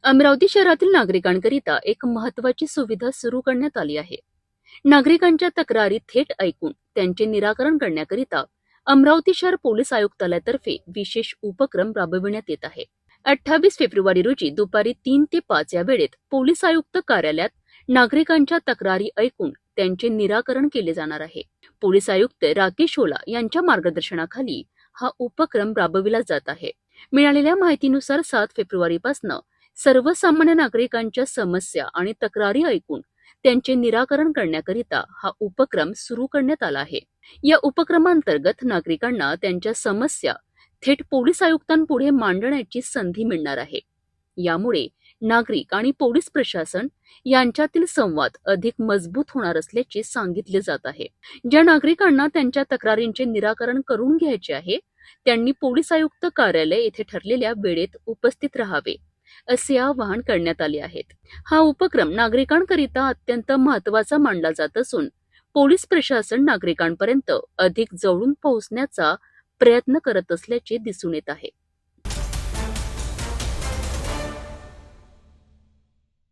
अमरावती शहरातील नागरिकांकरिता एक महत्त्वाची सुविधा सुरू करण्यात आली आहे. नागरिकांच्या तक्रारी थेट ऐकून त्यांचे निराकरण करण्याकरिता अमरावती शहर पोलीस आयुक्तालयातर्फे विशेष उपक्रम राबविण्यात येत आहे. 28 फेब्रुवारी रोजी दुपारी 3 ते 5 या वेळेत पोलीस आयुक्त कार्यालयात नागरिकांच्या तक्रारी ऐकून त्यांचे निराकरण केले जाणार आहे. पोलीस आयुक्त राकेश ओला यांच्या मार्गदर्शनाखाली हा उपक्रम राबविला जात आहे. मिळालेल्या माहितीनुसार 7 फेब्रुवारीपासून सर्वसामान्य नागरिकांच्या समस्या आणि तक्रारी ऐकून त्यांचे निराकरण करण्याकरिता हा उपक्रम सुरू करण्यात आला आहे. या उपक्रमांतर्गत नागरिकांना त्यांच्या समस्या थेट पोलीस आयुक्तांपुढे मांडण्याची संधी मिळणार आहे. यामुळे नागरिक आणि पोलीस प्रशासन यांच्यातील संवाद अधिक मजबूत होणार असल्याचे सांगितले जात आहे. ज्या नागरिकांना त्यांच्या तक्रारींचे निराकरण करून घ्यायचे आहे त्यांनी पोलीस आयुक्त कार्यालय येथे ठरलेल्या वेळेत उपस्थित राहावे असे आवाहन करण्यात आले आहे. हा उपक्रम नागरिकांकरिता अत्यंत महत्त्वाचा मानला जात असून पोलीस प्रशासन नागरिकांपर्यंत अधिक जवळून पोहोचण्याचा प्रयत्न करत असल्याचे दिसून येत आहे.